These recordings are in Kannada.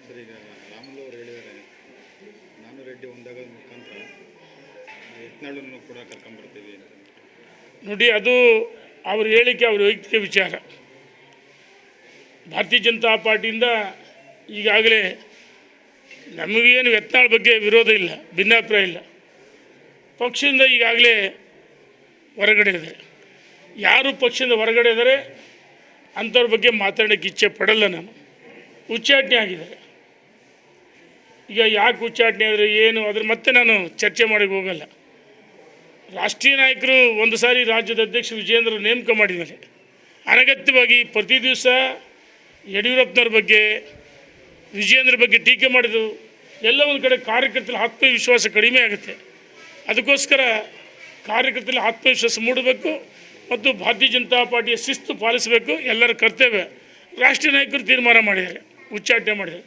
ಸರ್, ಈಗ ರಾಮುಲು ಅವರು ಹೇಳಿದ್ದಾರೆ, ನಾನು ರೆಡ್ಡಿ ಒಂದಾಗೋದ ಮುಖಾಂತರ ಯತ್ನಾಳನ್ನು ಕೂಡ ಕರ್ಕೊಂಡ್ಬರ್ತೀವಿ ಅಂತ. ನೋಡಿ, ಅದು ಅವ್ರ ಹೇಳಿಕೆ, ಅವ್ರ ವೈಯಕ್ತಿಕ ವಿಚಾರ. ಭಾರತೀಯ ಜನತಾ ಪಾರ್ಟಿಯಿಂದ ಈಗಾಗಲೇ ನಮಗೇನು ಯತ್ನಾಳ್ ಬಗ್ಗೆ ವಿರೋಧ ಇಲ್ಲ, ಭಿನ್ನಾಭಿಪ್ರಾಯ ಇಲ್ಲ. ಪಕ್ಷದಿಂದ ಈಗಾಗಲೇ ಹೊರಗಡೆ ಇದ್ದಾರೆ. ಯಾರು ಪಕ್ಷದಿಂದ ಹೊರಗಡೆ ಇದ್ದಾರೆ ಅಂಥವ್ರ ಬಗ್ಗೆ ಮಾತಾಡೋಕ್ಕೆ ಇಚ್ಛೆ ಪಡಲ್ಲ. ನಾನು ಉಚ್ಚಾಟನೆ ಆಗಿದ್ದಾರೆ. ಈಗ ಯಾಕೆ ಉಚ್ಚಾಟನೆ ಆದರೆ ಏನು, ಅದ್ರ ಮತ್ತೆ ನಾನು ಚರ್ಚೆ ಮಾಡೋಕ್ಕೆ ಹೋಗಲ್ಲ. ರಾಷ್ಟ್ರೀಯ ನಾಯಕರು ಒಂದು ಸಾರಿ ರಾಜ್ಯದ ಅಧ್ಯಕ್ಷ ವಿಜೇಂದ್ರ ನೇಮಕ ಮಾಡಿದ ಮೇಲೆ ಅನಗತ್ಯವಾಗಿ ಪ್ರತಿ ದಿವಸ ಯಡಿಯೂರಪ್ಪನವ್ರ ಬಗ್ಗೆ, ವಿಜೇಂದ್ರ ಬಗ್ಗೆ ಟೀಕೆ ಮಾಡಿದ್ರು. ಎಲ್ಲ ಒಂದು ಕಡೆ ಕಾರ್ಯಕರ್ತರ ಆತ್ಮವಿಶ್ವಾಸ ಕಡಿಮೆ ಆಗುತ್ತೆ. ಅದಕ್ಕೋಸ್ಕರ ಕಾರ್ಯಕರ್ತರಲ್ಲಿ ಆತ್ಮವಿಶ್ವಾಸ ಮೂಡಬೇಕು ಮತ್ತು ಭಾರತೀಯ ಜನತಾ ಪಾರ್ಟಿಯ ಶಿಸ್ತು ಪಾಲಿಸಬೇಕು, ಎಲ್ಲರ ಕರ್ತವ್ಯ. ರಾಷ್ಟ್ರೀಯ ನಾಯಕರು ತೀರ್ಮಾನ ಮಾಡಿದ್ದಾರೆ, ಉಚ್ಚಾಟನೆ ಮಾಡಿದ್ದಾರೆ.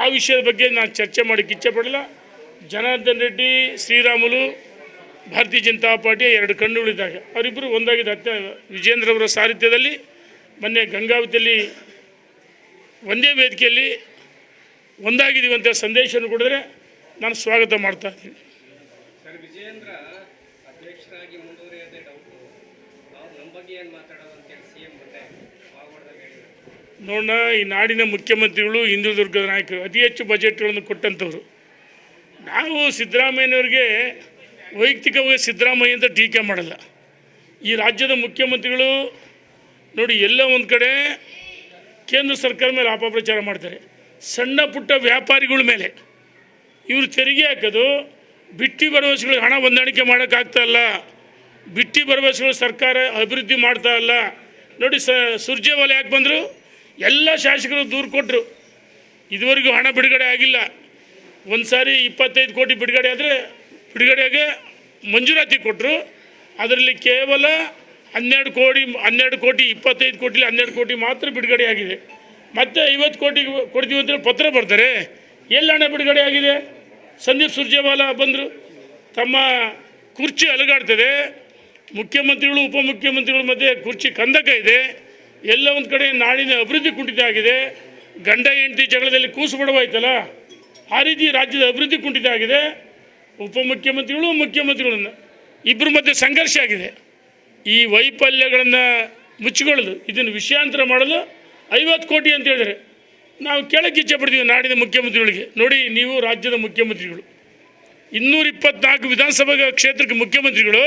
ಆ ವಿಷಯದ ಬಗ್ಗೆ ನಾನು ಚರ್ಚೆ ಮಾಡೋಕ್ಕೆ ಇಚ್ಛೆ ಪಡಲ್ಲ. ಜನಾರ್ದನ್ ರೆಡ್ಡಿ, ಶ್ರೀರಾಮುಲು ಭಾರತೀಯ ಜನತಾ ಪಾರ್ಟಿಯ ಎರಡು ಕಣ್ಣುಗಳಿದ್ದಾಗ ಅವರಿಬ್ಬರು ಒಂದಾಗಿದ್ದ ವಿಜೇಂದ್ರ ಅವರ ಸಾರಥ್ಯದಲ್ಲಿ ಮೊನ್ನೆ ಗಂಗಾವತಿಯಲ್ಲಿ ಒಂದೇ ವೇದಿಕೆಯಲ್ಲಿ ಒಂದಾಗಿದ್ದೀವಿ ಅಂತ ಸಂದೇಶವನ್ನು ಕೊಡಿದ್ರೆ ನಾನು ಸ್ವಾಗತ ಮಾಡ್ತಾ ಇದ್ದೀನಿ. ಸರ್, ವಿಜೇಂದ್ರ ಅಧ್ಯಕ್ಷರಾಗಿ ಮುಂದುವರಿಯೋದೇ ಡೌಟು. ಅವ್ರು ನಮ್ಮ ಬಗ್ಗೆ ಏನು ಮಾತಾಡೋದು ಅಂತೇಳಿ CM ಮುಂದೆ ಮಾತಾಡ್ದಾಗ ಹೇಳಿದ್ರು. ನೋಡೋಣ, ಈ ನಾಡಿನ ಮುಖ್ಯಮಂತ್ರಿಗಳು, ಹಿಂದುಳಿದ ನಾಯಕರು ಅತಿ ಹೆಚ್ಚು ಬಜೆಟ್ಗಳನ್ನು ಕೊಟ್ಟಂಥವ್ರು. ನಾವು ಸಿದ್ದರಾಮಯ್ಯನವ್ರಿಗೆ ವೈಯಕ್ತಿಕವಾಗಿ ಸಿದ್ದರಾಮಯ್ಯ ಅಂತ ಟೀಕೆ ಮಾಡಲ್ಲ. ಈ ರಾಜ್ಯದ ಮುಖ್ಯಮಂತ್ರಿಗಳು ನೋಡಿ, ಎಲ್ಲ ಒಂದು ಕಡೆ ಕೇಂದ್ರ ಸರ್ಕಾರ ಮೇಲೆ ಅಪಪ್ರಚಾರ ಮಾಡ್ತಾರೆ. ಸಣ್ಣ ಪುಟ್ಟ ವ್ಯಾಪಾರಿಗಳ ಮೇಲೆ ಇವರು ತೆರಿಗೆ ಹಾಕೋದು, ಬಿಟ್ಟಿ ಭರವಸೆಗಳಿಗೆ ಹಣ ಹೊಂದಾಣಿಕೆ ಮಾಡೋಕ್ಕಾಗ್ತಾ ಇಲ್ಲ. ಬಿಟ್ಟಿ ಭರವಸೆಗಳು ಸರ್ಕಾರ ಅಭಿವೃದ್ಧಿ ಮಾಡ್ತಾ ಇಲ್ಲ. ನೋಡಿ, ಸುರ್ಜೇವಾಲ ಯಾಕೆ ಬಂದರು? ಎಲ್ಲ ಶಾಸಕರು ದೂರು ಕೊಟ್ಟರು. ಇದುವರೆಗೂ ಹಣ ಬಿಡುಗಡೆ ಆಗಿಲ್ಲ. ಒಂದು ಸಾರಿ 25 ಕೋಟಿ ಬಿಡುಗಡೆ ಆದರೆ ಬಿಡುಗಡೆಗೆ ಮಂಜೂರಾತಿ ಕೊಟ್ಟರು. ಅದರಲ್ಲಿ ಕೇವಲ 12 ಕೋಟಿ 25 ಕೋಟಿಲಿ 12 ಕೋಟಿ ಮಾತ್ರ ಬಿಡುಗಡೆ ಆಗಿದೆ. ಮತ್ತೆ 50 ಕೋಟಿ ಕೊಡ್ತೀವಿ ಅಂತೇಳಿ ಪತ್ರ ಬರ್ತಾರೆ. ಎಲ್ಲಿ ಹಣ ಬಿಡುಗಡೆ ಆಗಿದೆ? ಸಂದೀಪ್ ಸುರ್ಜೇವಾಲ ಬಂದರು, ತಮ್ಮ ಕುರ್ಚಿ ಅಲುಗಾಡ್ತದೆ. ಮುಖ್ಯಮಂತ್ರಿಗಳು ಉಪಮುಖ್ಯಮಂತ್ರಿಗಳ ಮಧ್ಯೆ ಕುರ್ಚಿ ಕಂದಕ ಇದೆ. ಎಲ್ಲ ಒಂದು ಕಡೆ ನಾಡಿನ ಅಭಿವೃದ್ಧಿ ಕುಂಠಿತ ಆಗಿದೆ. ಗಂಡ ಹೆಂಡತಿ ಜಗಳದಲ್ಲಿ ಕೂಸು ಬಡವಾಯ್ತಲ್ಲ, ಆ ರೀತಿ ರಾಜ್ಯದ ಅಭಿವೃದ್ಧಿ ಕುಂಠಿತ ಆಗಿದೆ. ಉಪಮುಖ್ಯಮಂತ್ರಿಗಳು ಮುಖ್ಯಮಂತ್ರಿಗಳನ್ನು ಇಬ್ಬರ ಮಧ್ಯೆ ಸಂಘರ್ಷ ಆಗಿದೆ. ಈ ವೈಫಲ್ಯಗಳನ್ನು ಮುಚ್ಚಿಕೊಳ್ಳಲು, ಇದನ್ನು ವಿಷಯಾಂತರ ಮಾಡಲು 50 ಕೋಟಿ ಅಂತ ಹೇಳಿದರೆ ನಾವು ಕೇಳೋಕ್ಕೆ ಇಚ್ಛೆ ಪಡ್ತೀವಿ ನಾಡಿನ ಮುಖ್ಯಮಂತ್ರಿಗಳಿಗೆ. ನೋಡಿ, ನೀವು ರಾಜ್ಯದ ಮುಖ್ಯಮಂತ್ರಿಗಳು, 224 ವಿಧಾನಸಭಾ ಕ್ಷೇತ್ರಕ್ಕೆ ಮುಖ್ಯಮಂತ್ರಿಗಳು,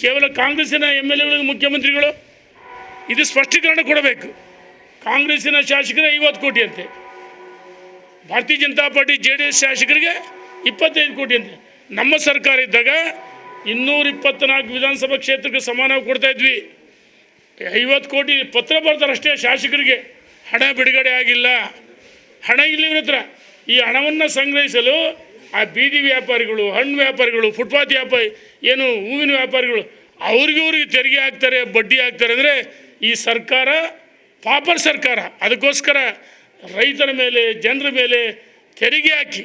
ಕೇವಲ ಕಾಂಗ್ರೆಸ್ಸಿನ MLAಗಳಿಗೆ ಮುಖ್ಯಮಂತ್ರಿಗಳು. ಇದು ಸ್ಪಷ್ಟೀಕರಣ ಕೊಡಬೇಕು. ಕಾಂಗ್ರೆಸ್ಸಿನ ಶಾಸಕರಿಗೆ 50 ಕೋಟಿ ಅಂತೆ, ಭಾರತೀಯ ಜನತಾ ಪಾರ್ಟಿ JDS ಶಾಸಕರಿಗೆ 25 ಕೋಟಿ ಅಂತೆ. ನಮ್ಮ ಸರ್ಕಾರ ಇದ್ದಾಗ 224 ವಿಧಾನಸಭಾ ಕ್ಷೇತ್ರಕ್ಕೆ ಸಮಾನವಾಗಿ ಕೊಡ್ತಾಯಿದ್ವಿ. 50 ಕೋಟಿ ಪತ್ರ ಬರ್ತಾರೆ ಅಷ್ಟೇ ಶಾಸಕರಿಗೆ. ಹಣ ಬಿಡುಗಡೆ ಆಗಿಲ್ಲ. ಹಣ ಇಲ್ಲ ಇವ್ರ ಹತ್ರ. ಈ ಹಣವನ್ನು ಸಂಗ್ರಹಿಸಲು ಆ ಬೀದಿ ವ್ಯಾಪಾರಿಗಳು, ಹಣ್ಣು ವ್ಯಾಪಾರಿಗಳು, ಫುಟ್ಪಾತ್ ವ್ಯಾಪಾರಿ, ಏನು ಹೂವಿನ ವ್ಯಾಪಾರಿಗಳು, ಅವ್ರಿಗೆ ತೆರಿಗೆ ಹಾಕ್ತಾರೆ, ಬಡ್ಡಿ ಹಾಕ್ತಾರೆ. ಅಂದರೆ ಈ ಸರ್ಕಾರ ಪಾಪರ್ ಸರ್ಕಾರ. ಅದಕ್ಕೋಸ್ಕರ ರೈತರ ಮೇಲೆ, ಜನರ ಮೇಲೆ ತೆರಿಗೆ ಹಾಕಿ